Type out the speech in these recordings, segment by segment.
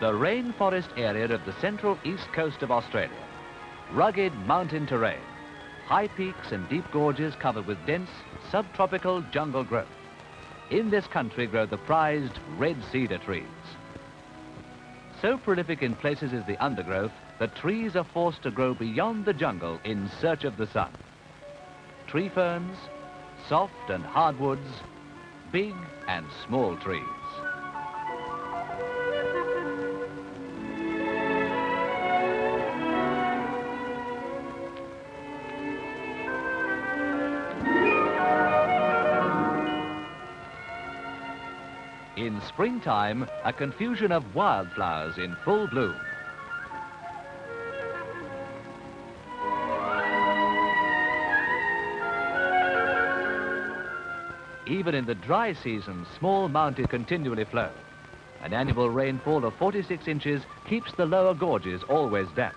the rainforest area of the central east coast of Australia. Rugged mountain terrain, high peaks and deep gorges covered with dense subtropical jungle growth. In this country grow the prized red cedar trees. So prolific in places is the undergrowth that trees are forced to grow beyond the jungle in search of the sun. Tree ferns, soft and hardwoods, big and small trees. In springtime, a confusion of wildflowers in full bloom. Even in the dry season, small mountains continually flow. An annual rainfall of 46 inches keeps the lower gorges always damp.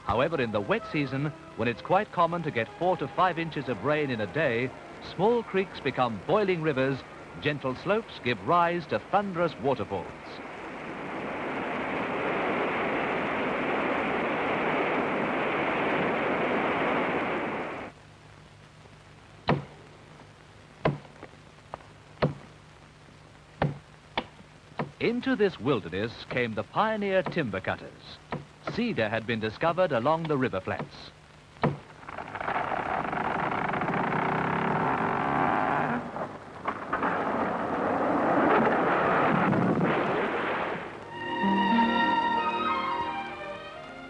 However, in the wet season, when it's quite common to get 4 to 5 inches of rain in a day, small creeks become boiling rivers. Gentle slopes give rise to thunderous waterfalls. Into this wilderness came the pioneer timber cutters. Cedar had been discovered along the river flats.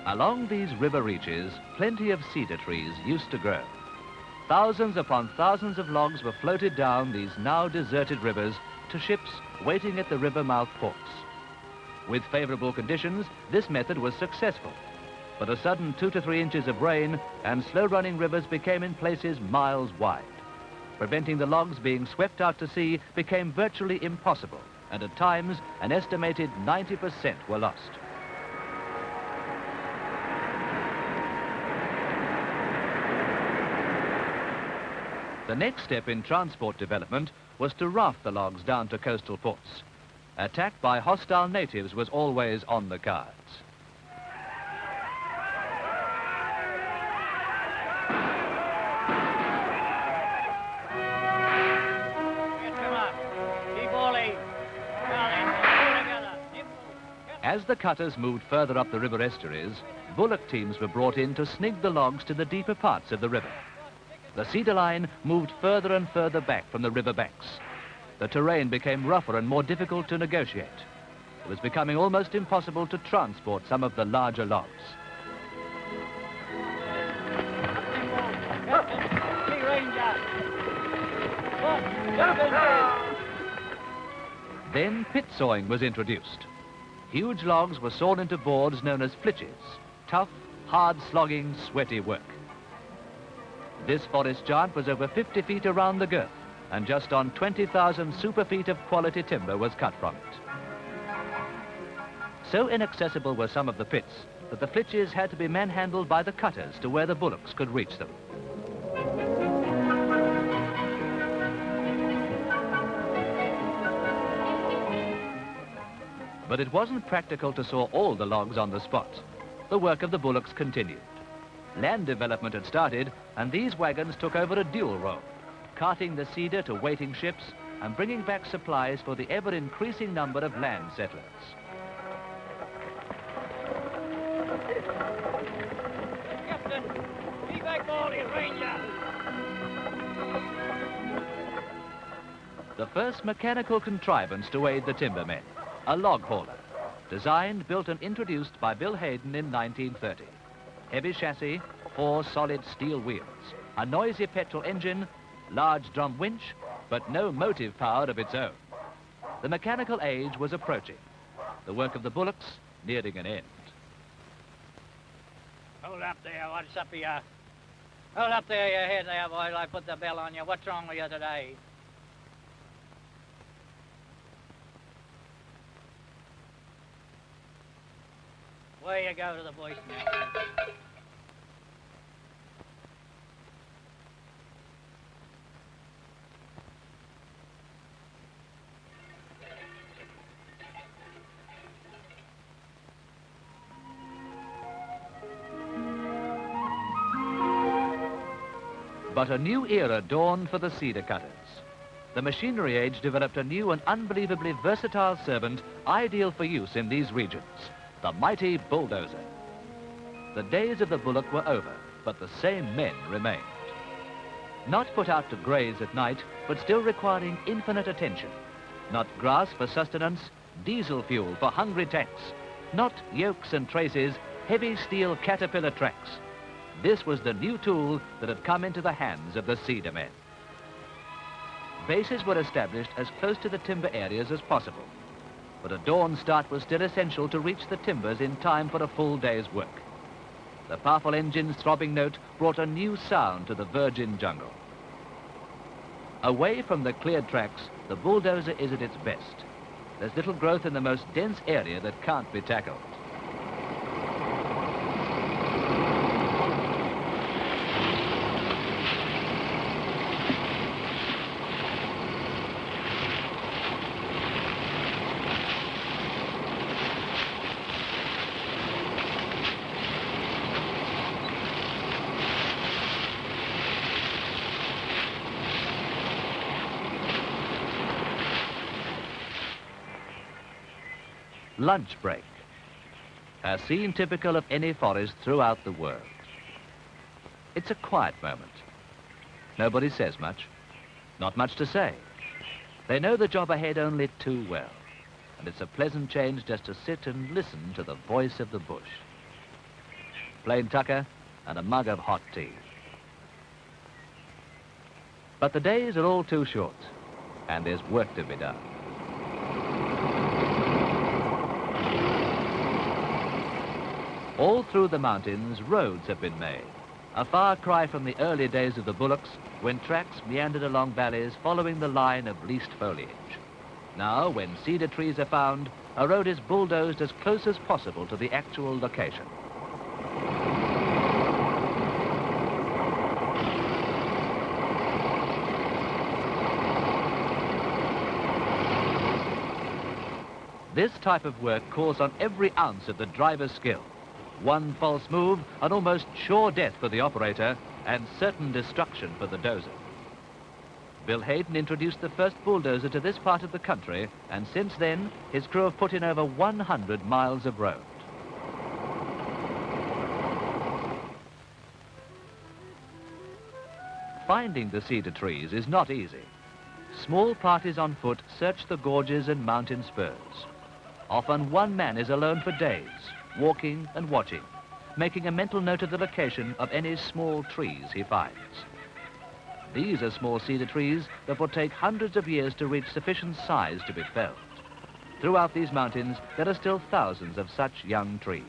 Along these river reaches, plenty of cedar trees used to grow. Thousands upon thousands of logs were floated down these now deserted rivers to ships waiting at the river mouth ports. With favorable conditions, this method was successful. But a sudden 2 to 3 inches of rain and slow-running rivers became in places miles wide. Preventing the logs being swept out to sea became virtually impossible, and at times an estimated 90% were lost. The next step in transport development was to raft the logs down to coastal ports. Attack by hostile natives was always on the cards. As the cutters moved further up the river estuaries, bullock teams were brought in to snig the logs to the deeper parts of the river. The cedar line moved further and further back from the river banks. The terrain became rougher and more difficult to negotiate. It was becoming almost impossible to transport some of the larger logs. Then pit sawing was introduced. Huge logs were sawn into boards known as flitches, tough, hard-slogging, sweaty work. This forest giant was over 50 feet around the girth, and just on 20,000 super feet of quality timber was cut from it. So inaccessible were some of the pits that the flitches had to be manhandled by the cutters to where the bullocks could reach them. But it wasn't practical to saw all the logs on the spot. The work of the bullocks continued. Land development had started, and these wagons took over a dual role, carting the cedar to waiting ships and bringing back supplies for the ever-increasing number of land settlers. Captain, be back all in Ranger. The first mechanical contrivance to aid the timbermen, a log hauler, designed, built and introduced by Bill Hayden in 1930. Heavy chassis, 4 solid steel wheels, a noisy petrol engine, large drum winch, but no motive power of its own. The mechanical age was approaching. The work of the bullocks nearing an end. Hold up there, what's up here? Hold up there, your head there, boy, I put the bell on you. What's wrong with you today? Where you go to the voice now? But a new era dawned for the cedar cutters. The machinery age developed a new and unbelievably versatile servant ideal for use in these regions, the mighty bulldozer. The days of the bullock were over, but the same men remained. Not put out to graze at night, but still requiring infinite attention. Not grass for sustenance, diesel fuel for hungry tanks. Not yokes and traces, heavy steel caterpillar tracks. This was the new tool that had come into the hands of the cedar men. Bases were established as close to the timber areas as possible, but a dawn start was still essential to reach the timbers in time for a full day's work. The powerful engine's throbbing note brought a new sound to the virgin jungle. Away from the cleared tracks, the bulldozer is at its best. There's little growth in the most dense area that can't be tackled. Lunch break, a scene typical of any forest throughout the world. It's a quiet moment. Nobody says much, not much to say. They know the job ahead only too well, and it's a pleasant change just to sit and listen to the voice of the bush. Plain tucker and a mug of hot tea. But the days are all too short, and there's work to be done. All through the mountains, roads have been made. A far cry from the early days of the bullocks, when tracks meandered along valleys following the line of least foliage. Now, when cedar trees are found, a road is bulldozed as close as possible to the actual location. This type of work calls on every ounce of the driver's skill. One false move, an almost sure death for the operator, and certain destruction for the dozer. Bill Hayden introduced the first bulldozer to this part of the country, and since then, his crew have put in over 100 miles of road. Finding the cedar trees is not easy. Small parties on foot search the gorges and mountain spurs. Often one man is alone for days, walking and watching, making a mental note of the location of any small trees he finds. These are small cedar trees that will take hundreds of years to reach sufficient size to be felled. Throughout these mountains, there are still thousands of such young trees.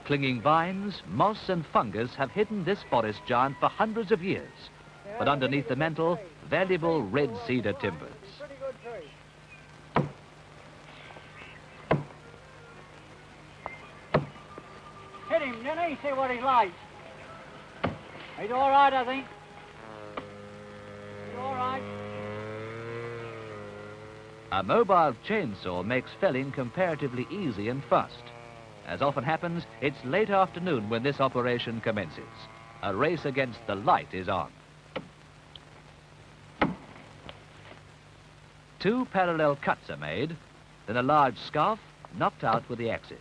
Clinging vines, moss and fungus have hidden this forest giant for hundreds of years, but underneath the mantle, valuable red cedar timbers. Hit him, didn't he? See what he's like. He's all right, I think. He's all right. A mobile chainsaw makes felling comparatively easy and fast. As often happens, it's late afternoon when this operation commences. A race against the light is on. 2 parallel cuts are made, then a large scarf knocked out with the axes.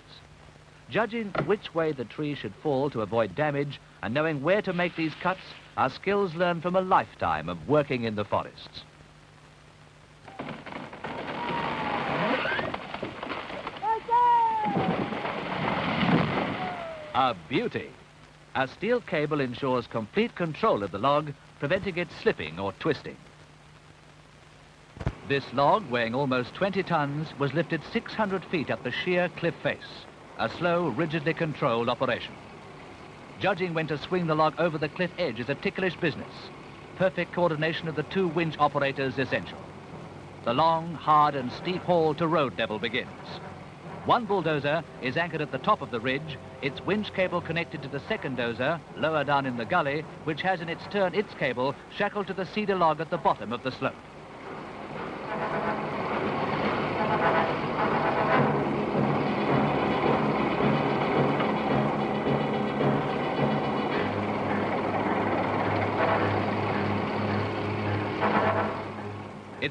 Judging which way the tree should fall to avoid damage and knowing where to make these cuts are skills learned from a lifetime of working in the forests. A beauty. A steel cable ensures complete control of the log, preventing it slipping or twisting. This log, weighing almost 20 tons, was lifted 600 feet up the sheer cliff face. A slow, rigidly controlled operation. Judging when to swing the log over the cliff edge is a ticklish business. Perfect coordination of the 2 winch operators essential. The long, hard and steep haul to road level begins. One bulldozer is anchored at the top of the ridge, its winch cable connected to the second dozer, lower down in the gully, which has in its turn its cable shackled to the cedar log at the bottom of the slope.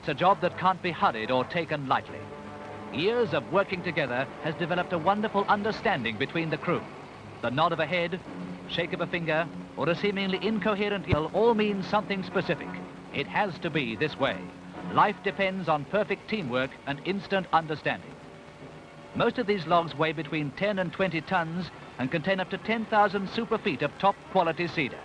It's a job that can't be hurried or taken lightly. Years of working together has developed a wonderful understanding between the crew. The nod of a head, shake of a finger, or a seemingly incoherent yell all means something specific. It has to be this way. Life depends on perfect teamwork and instant understanding. Most of these logs weigh between 10 and 20 tons and contain up to 10,000 super feet of top quality cedar.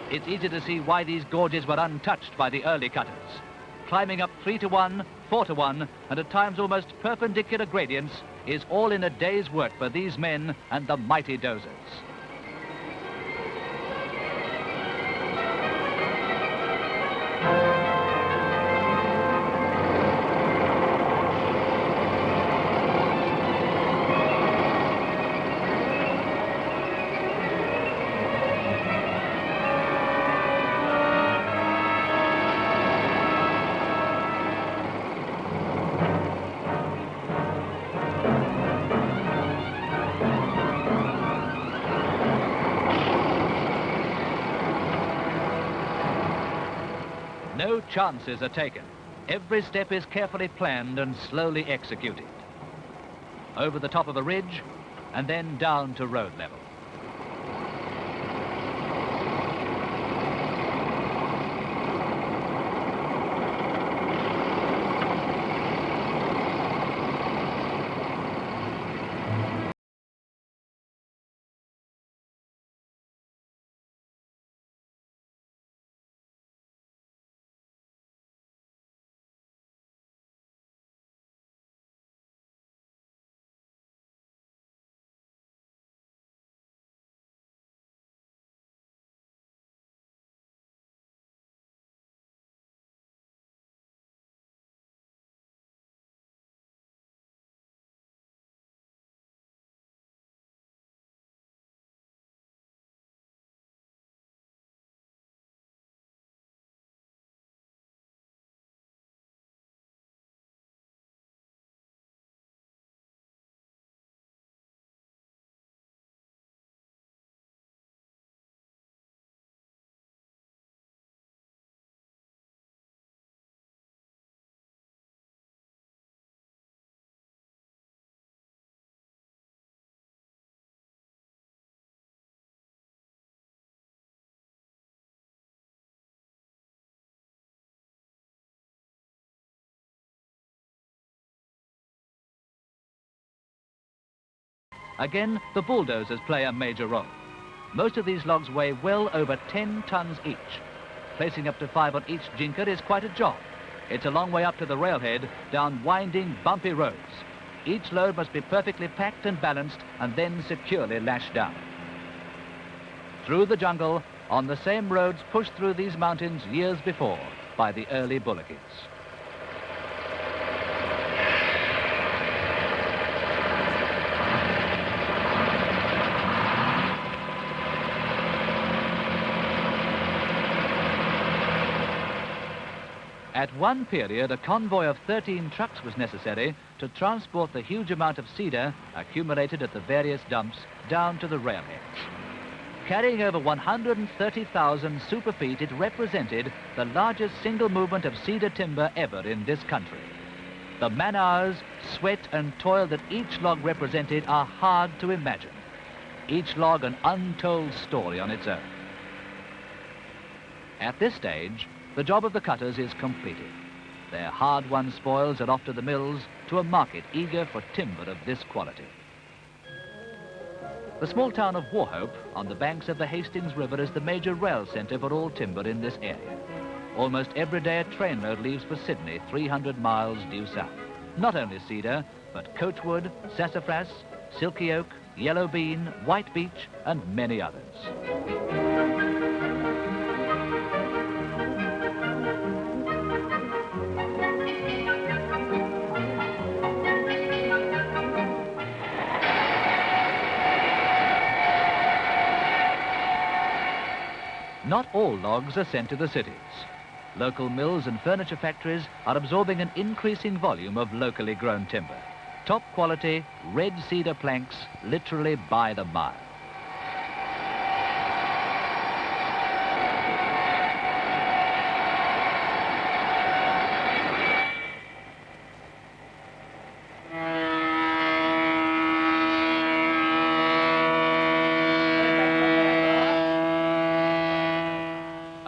It's easy to see why these gorges were untouched by the early cutters. Climbing up 3 to 1, 4 to 1, and at times almost perpendicular gradients is all in a day's work for these men and the mighty dozers. No chances are taken. Every step is carefully planned and slowly executed. Over the top of a ridge and then down to road level. Again, the bulldozers play a major role. Most of these logs weigh well over 10 tons each. Placing up to 5 on each jinker is quite a job. It's a long way up to the railhead, down winding, bumpy roads. Each load must be perfectly packed and balanced and then securely lashed down. Through the jungle, on the same roads pushed through these mountains years before by the early bullockets. At one period, a convoy of 13 trucks was necessary to transport the huge amount of cedar accumulated at the various dumps down to the railheads. Carrying over 130,000 super feet, it represented the largest single movement of cedar timber ever in this country. The man-hours, sweat and toil that each log represented are hard to imagine. Each log an untold story on its own. At this stage, the job of the cutters is completed. Their hard-won spoils are off to the mills to a market eager for timber of this quality. The small town of Wauchope, on the banks of the Hastings River, is the major rail centre for all timber in this area. Almost every day a train load leaves for Sydney, 300 miles due south. Not only cedar, but coachwood, sassafras, silky oak, yellow bean, white beech, and many others. Not all logs are sent to the cities. Local mills and furniture factories are absorbing an increasing volume of locally grown timber. Top quality, red cedar planks, literally by the mile.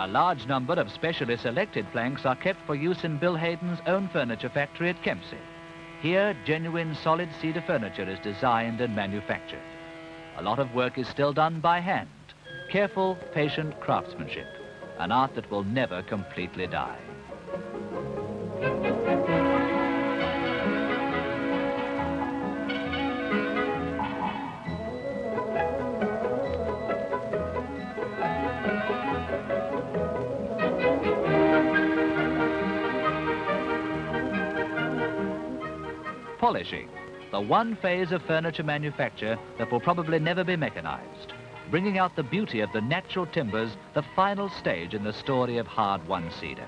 A large number of specially selected planks are kept for use in Bill Hayden's own furniture factory at Kempsey. Here, genuine solid cedar furniture is designed and manufactured. A lot of work is still done by hand. Careful, patient craftsmanship. An art that will never completely die. Polishing, the one phase of furniture manufacture that will probably never be mechanized, bringing out the beauty of the natural timbers, the final stage in the story of hard-won cedar.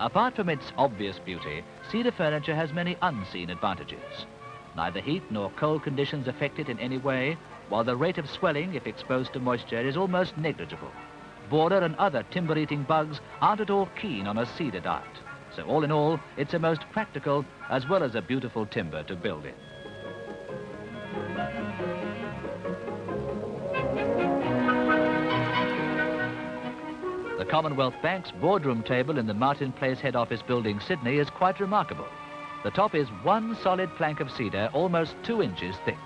Apart from its obvious beauty, cedar furniture has many unseen advantages. Neither heat nor cold conditions affect it in any way, while the rate of swelling, if exposed to moisture, is almost negligible. Borer and other timber-eating bugs aren't at all keen on a cedar diet. So all in all, it's a most practical as well as a beautiful timber to build in. The Commonwealth Bank's boardroom table in the Martin Place head office building, Sydney, is quite remarkable. The top is one solid plank of cedar, almost 2 inches thick.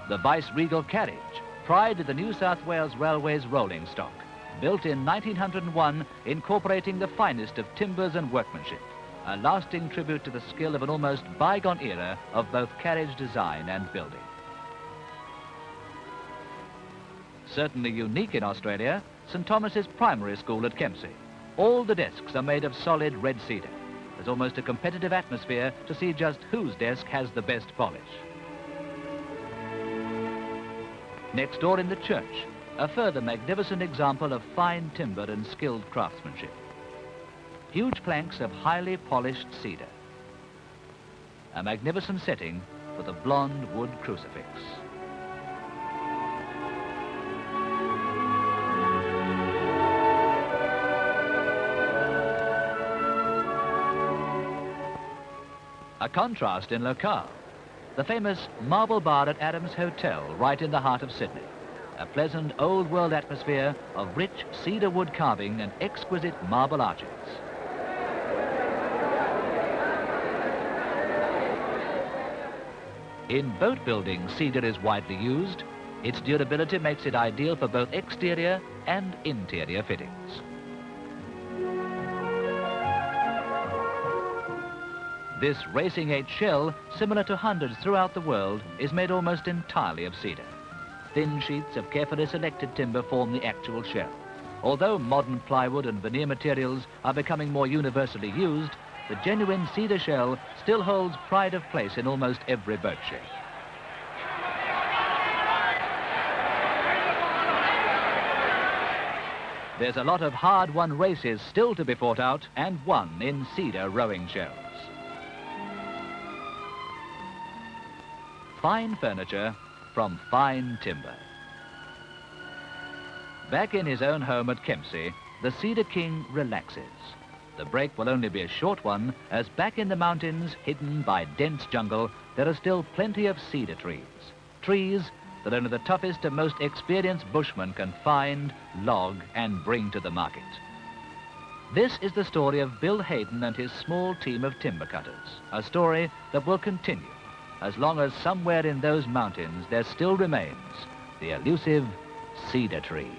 The Vice-Regal carriage, pride of the New South Wales Railways rolling stock, built in 1901, incorporating the finest of timbers and workmanship, a lasting tribute to the skill of an almost bygone era of both carriage design and building. Certainly unique in Australia, St Thomas's Primary School at Kempsey. All the desks are made of solid red cedar. There's almost a competitive atmosphere to see just whose desk has the best polish. Next door in the church, a further magnificent example of fine timber and skilled craftsmanship. Huge planks of highly polished cedar. A magnificent setting for the blonde wood crucifix. A contrast in locale. The famous Marble Bar at Adams Hotel, right in the heart of Sydney. A pleasant old-world atmosphere of rich cedar wood carving and exquisite marble arches. In boat building, cedar is widely used. Its durability makes it ideal for both exterior and interior fittings. This Racing 8 shell, similar to hundreds throughout the world, is made almost entirely of cedar. Thin sheets of carefully selected timber form the actual shell. Although modern plywood and veneer materials are becoming more universally used, the genuine cedar shell still holds pride of place in almost every boat shape. There's a lot of hard-won races still to be fought out and won in cedar rowing shells. Fine furniture from fine timber. Back in his own home at Kempsey, the Cedar King relaxes. The break will only be a short one, as back in the mountains, hidden by dense jungle, there are still plenty of cedar trees. Trees that only the toughest and most experienced bushmen can find, log, and bring to the market. This is the story of Bill Hayden and his small team of timber cutters, a story that will continue as long as somewhere in those mountains there still remains the elusive cedar tree.